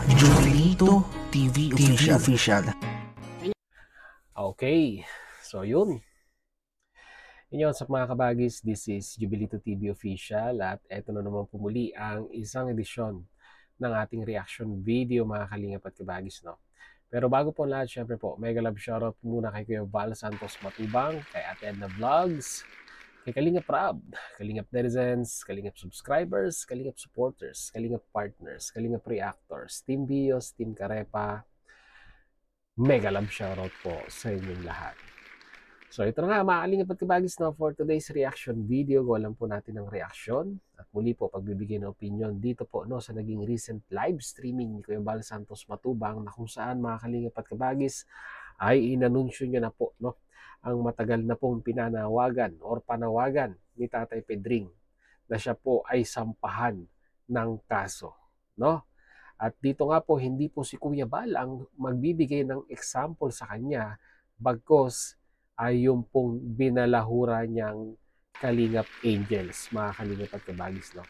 Julito TV Official. Okay, so yun. Yun sa mga kabagis, this is Jubilito TV Official at eto na naman pumuli ang isang edisyon ng ating reaction video mga kalingap at kabagis, no? Pero bago po lahat, syempre po, mega love shoutout muna kay Kuya Val Santos Matubang, kay Ate Edna Vlogs, kay Kalingap Rab, Kalingap Netizens, Kalingap Subscribers, Kalingap Supporters, Kalingap Partners, Kalingap Reactors, Team Bios, Team Karepa. Mega love shoutout po sa inyong lahat. So ito na nga mga kalingap at kabagis, no, for today's reaction video. Gawa lang po natin ng reaction at muli po pagbibigay ng opinion dito po, no, sa naging recent live streaming ni Kuya Val Santos Matubang, na kung saan mga kalingap at kabagis ay inanunsyo niya na po, no, ang matagal na pong pinanawagan or panawagan ni Tatay Pedring na siya po ay sampahan ng kaso, no? At dito nga po, hindi po si Kuya Val ang magbibigay ng example sa kanya, bagkos ay yung pong binalahura niyang Kalingap Angels, mga kalingap at kabagis, no?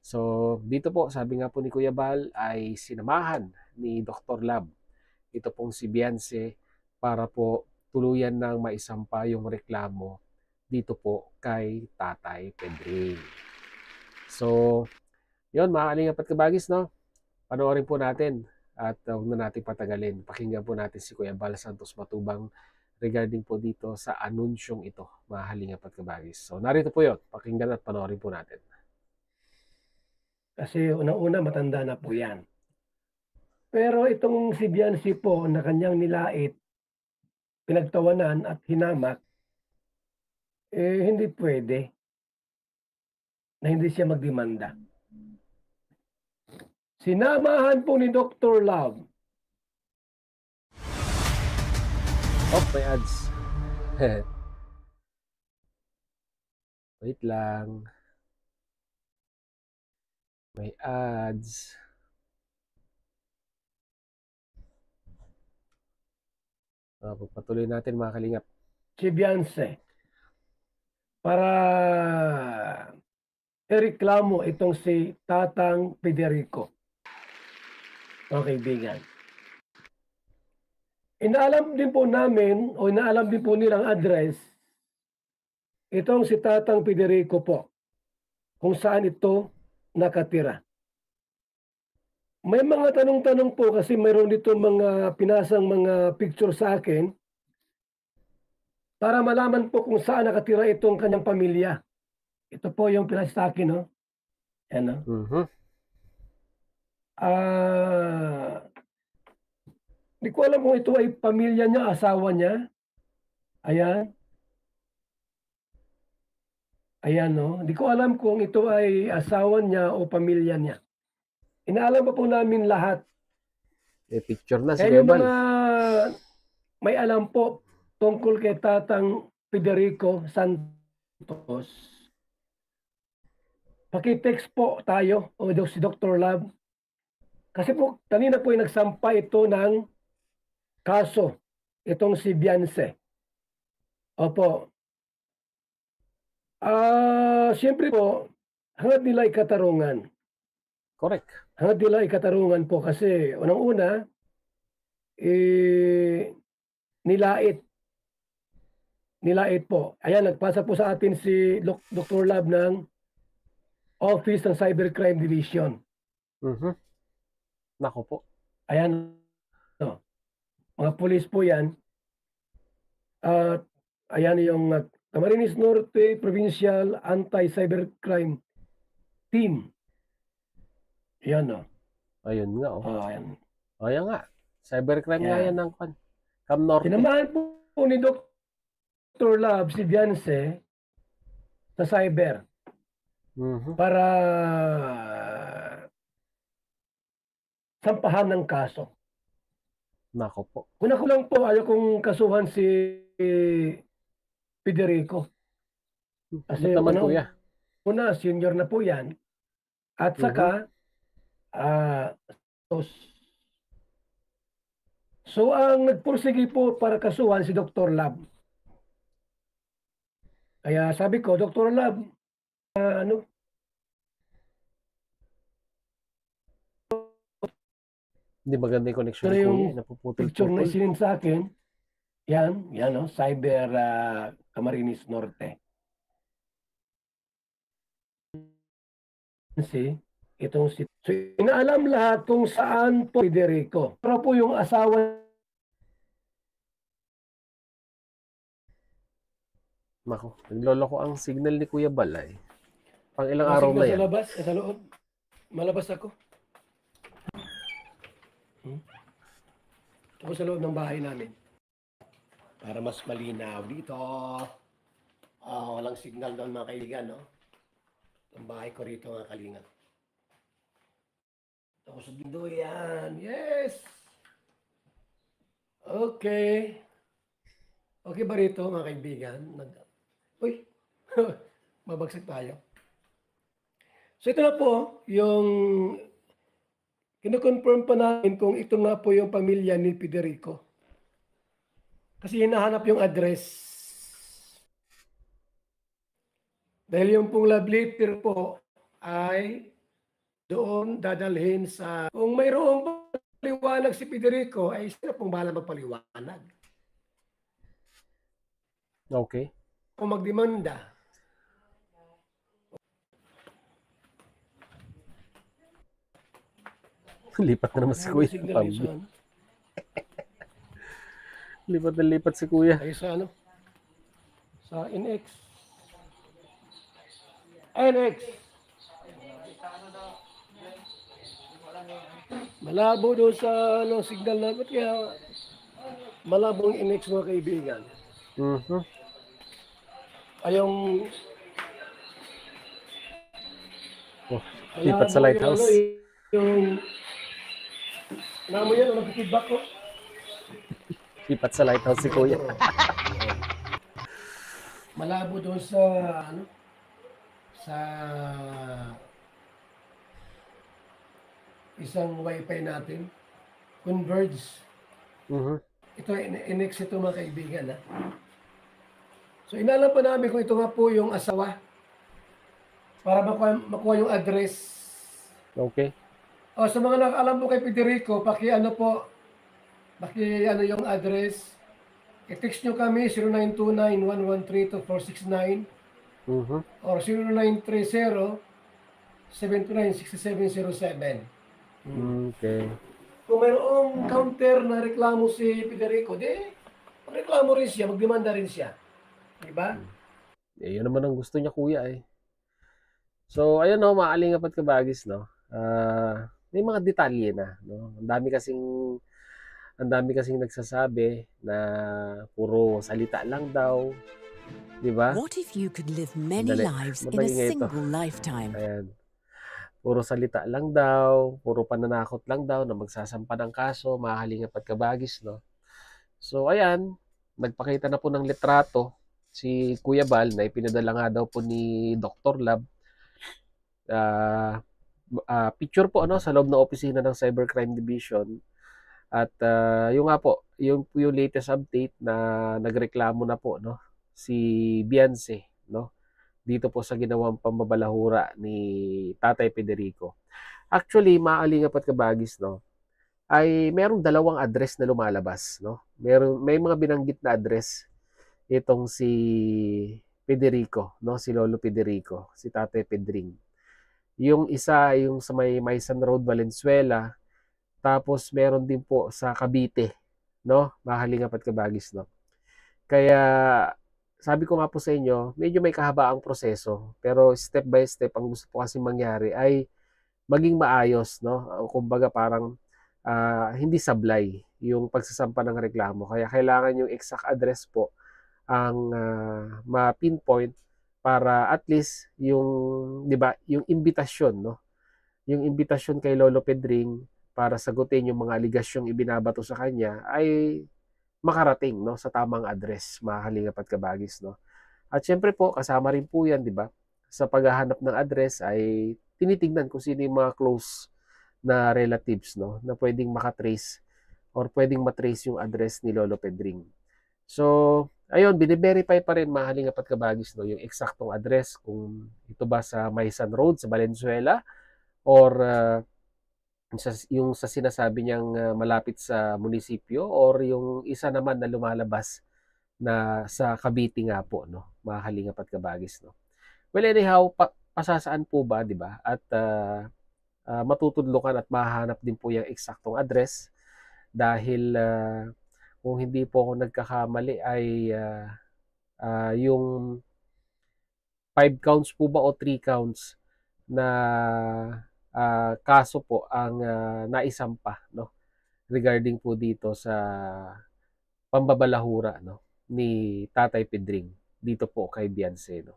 So, dito po, sabi nga po ni Kuya Val, ay sinamahan ni Dr. Lab ito pong si Beyonce para po tuluyan ng maisampa yung reklamo dito po kay Tatay Pedring. So, yun mga kalingap at kabagis, no? Panoorin po natin at huwag na natin patagalin. Pakinggan po natin si Kuya Val Santos Matubang regarding po dito sa anunsyong ito, mga halingap at kabagis. So narito po yun, pakinggan at panoorin po natin. Kasi unang-una matanda na po yan. Pero itong si Beyonce po na kanyang nilait, pinagtawanan at hinamak, hindi pwede na hindi siya magdemanda. Sinamahan po ni Dr. Love. Oh, may ads. Wait lang. May ads. Pagpatuloy natin mga kalingap. Si Beyonce para ireklamo itong si Tatang Federico. Okay, kaibigan. Inaalam din po namin o inaalam din po nilang address itong si Tatang Federico po kung saan ito nakatira. May mga tanong-tanong po kasi mayroon dito mga pinasang mga picture sa akin para malaman po kung saan nakatira itong kanyang pamilya. Ito po yung pinasa sa akin, no? Yan, no? Hindi ko alam kung ito ay pamilya niya, asawa niya. Ayan. Ayan, no? Hindi ko alam kung ito ay asawa niya o pamilya niya. Inaalam pa po namin lahat. Picture na si Kaya yung Kuya Val. mga may alam po tungkol kay Tatang Federico Santos, paki-text po tayo o si Dr. Love. Kasi po, kanina po ay nagsampa ito ng kaso, itong si Beyonce. Opo. Siyempre po, hangad nila ay katarungan. Correct. Hangad nila ay katarungan po kasi unang-una, nilait po. Ayan, nagpasa po sa atin si Dr. Love ng Office ng Cybercrime Division. Nako po. Ayan, no. Mga pulis po yan. Ayan yung Camarines Norte Provincial Anti-Cybercrime Team. Ayan, no. Ayun nga, oh. Ayan. Ayan nga. Cybercrime nga yan ng Cam Norte. Sinamahan po ni Dr. Love si Beyonce sa cyber para sampahan ng kaso. Nako po. Una ko lang po, ayaw kong kasuhan si Federico. Kasi una, senior na po yan. At saka, so ang nagpursige po para kasuhan si Dr. Love. Kaya sabi ko, Dr. Love, Hindi maganda yung connection Ito ni yung Kuya, picture na napuputol-putol. isinend sa akin. Yan, oh, Cyber Camarines Norte. Kasi, so, inaalam lahat kung saan po Federico. Pero po yung asawa. Nako, nagloloko ang signal ni Kuya Balay. Pang ilang Mga araw signal na sa yan. labas, sa loob. Malabas ako. Ako sa loob ng bahay namin. Para mas malinaw dito. Walang signal doon mga kaibigan, no? Ang bahay ko rito mga kalinga. Ako sa dindo yan. Yes! Okay. Okay ba rito mga kaibigan? Uy! Mabagsak tayo. So ito na po yung kino-confirm pa namin kung ito nga po yung pamilya ni Federico. Kasi hinahanap yung address. Dahil yung pong love letter po ay doon dadalhin sa... Kung mayroong paliwanag si Federico, ay sino pong bahala magpaliwanag? Okay. Kung magdemanda. Lipat na naman si Kuya. Signal yun sa ano? Lipat na lipat si Kuya. Ay sa ano? Sa NX. NX. Malabo doon sa ano, signal na. Ba't kaya malabo ang NX mga kaibigan? Ayong Lipat sa lighthouse. Yung namo yan, ano feedback ko? Lipat sa lighthouse si Kuya. Malabo doon sa ano? Sa isang wifi natin. Converge. Ito, NX ito mga kaibigan. Ha? So, inalam pa namin kung ito nga po yung asawa. Para makuha yung address. Okay. O, sa mga nakaalam po kay Federico, paki-ano yung address. I-text nyo kami 0929-113-2469 or 0930-729-6707. Okay. Kung mayroong counter na reklamo si Federico, reklamo rin siya, magdemanda rin siya. Diba? Yun naman ang gusto niya Kuya eh. So, ayun no, maalingapat kabagis no. May mga detalye na, no. Ang dami kasing nagsasabi na puro salita lang daw, 'di ba? What if you could live many lives in a single lifetime? Ayan. Puro salita lang daw, puro pananakot lang daw na magsasampa ng kaso, mahalingapat kabagis, no. So, ayan, nagpakita na po ng litrato si Kuya Bal na ipinadala nga daw po ni Dr. Lab. Picture po ano sa loob ng opisina ng Cybercrime Division at yung nga po yung latest update na nagreklamo na po no si Beyonce no dito po sa ginawang pambabalahura ni Tatay Federico. Actually, maalingapat kabagis no ay merong dalawang address na lumalabas no. May mga binanggit na address itong si Federico no, si Lolo Federico, si Tatay Pedring. Yung isa yung sa may Maysan Road, Valenzuela. Tapos meron din po sa Cavite, no? Mahalingapat kabagis, no? Kaya sabi ko nga po sa inyo, medyo may kahabaang proseso. Pero step by step, ang gusto po kasi mangyari ay maging maayos, no? Kumbaga parang hindi sablay yung pagsasampa ng reklamo. Kaya kailangan yung exact address po ang ma-pinpoint para at least yung 'di ba, yung imbitasyon no. Yung imbitasyon kay Lolo Pedring para sagutin yung mga aligasyong ibinabato sa kanya ay makarating no sa tamang address, mahalingapat kabagis no. At syempre po kasama rin po 'yan, 'di ba? Sa paghahanap ng address ay tinitingnan kung sino yung mga close na relatives no na pwedeng makatrace or pwedeng matrace yung address ni Lolo Pedring. So, ayun, bine-verify pa rin mahalingapat kabagis no yung eksaktong address kung ito ba sa Maysan Road sa Valenzuela or yung sa sinasabi niyang malapit sa munisipyo or yung isa naman na lumalabas na sa Cavite nga po, no, mga kalingap at kabagis, no. Well, anyhow, pasasaan po ba, di ba? At matutudlokan at mahahanap din po yung eksaktong address dahil kung hindi po ako nagkakamali ay yung 5 counts po ba o 3 counts na kaso po ang naisampa, no, regarding po dito sa pambabalahura, no, ni Tatay Pedring dito po kay Beyonce, no.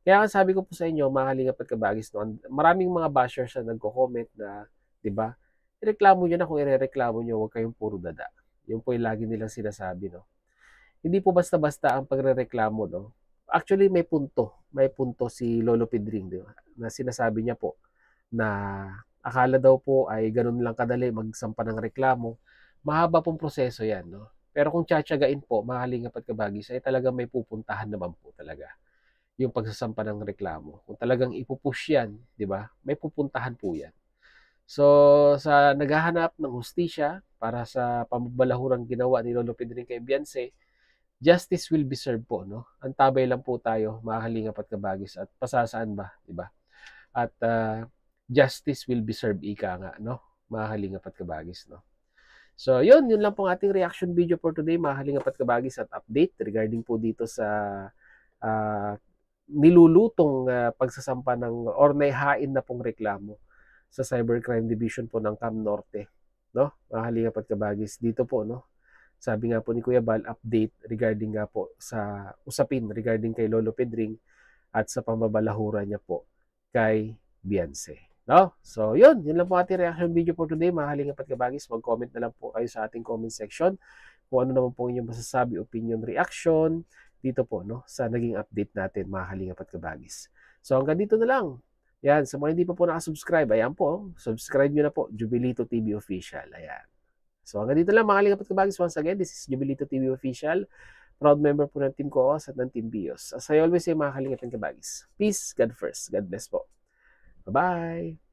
Kaya nga sabi ko po sa inyo, mga kalingap at kabagis, no, maraming mga bashers na nagko-comment na, 'di ba? Ireklamo niyo na, kung irereklamo niyo, huwag kayong puro dada. Yun po yung lagi nilang sinasabi, no. Hindi po basta-basta ang pagrereklamo, no. Actually, may punto si Lolo Pedring, di ba? Na sinasabi niya po na akala daw po ay ganun lang kadali magsampa ng reklamo. Mahaba pong proseso yan, no? Pero kung tsatsagain po, mga kalingap at kabagis, ay talagang may pupuntahan naman po talaga yung pagsasampa ng reklamo. Kung talagang ipupush yan, di ba? May pupuntahan po yan. So, sa naghahanap ng hustisya para sa pambalahurang ginawa ni Lolo Pedring kay Beyonce, justice will be served po, no? Antabay lang po tayo, mga kalingap at kabagis, at pasasaan ba, di ba? At justice will be served, ika nga, no? Mga kalingap at kabagis, no? So, yun lang po ang ating reaction video for today, mga kalingap at kabagis, at update regarding po dito sa nilulutong pagsasampa ng or naihain na pong reklamo sa Cybercrime Division po ng Cam Norte, no? Mga kalingap at kabagis, dito po, no? Sabi nga po ni Kuya Bal, update regarding nga po sa usapin regarding kay Lolo Pedring at sa pambabalahura niya po kay Beyonce, no? So, yun lang po ating reaction video for today, mga kalingap at kabagis. Mag-comment na lang po kayo sa ating comment section kung ano naman po inyong masasabi, opinion, reaction dito po, no, sa naging update natin, mga kalingap at kabagis. So, hanggang dito na lang. Yan, sa mga hindi pa po nakasubscribe, ayan po, subscribe nyo na po, Jubilito TV Official. Ayan. So, hanggang dito lang, mga kalingap at kabagis. Once again, this is Jubilito TV Official. Proud member po ng Team Koos at ng Team Bios. As I always say, mga kalingap at kabagis, peace, God first. God bless po. Bye-bye!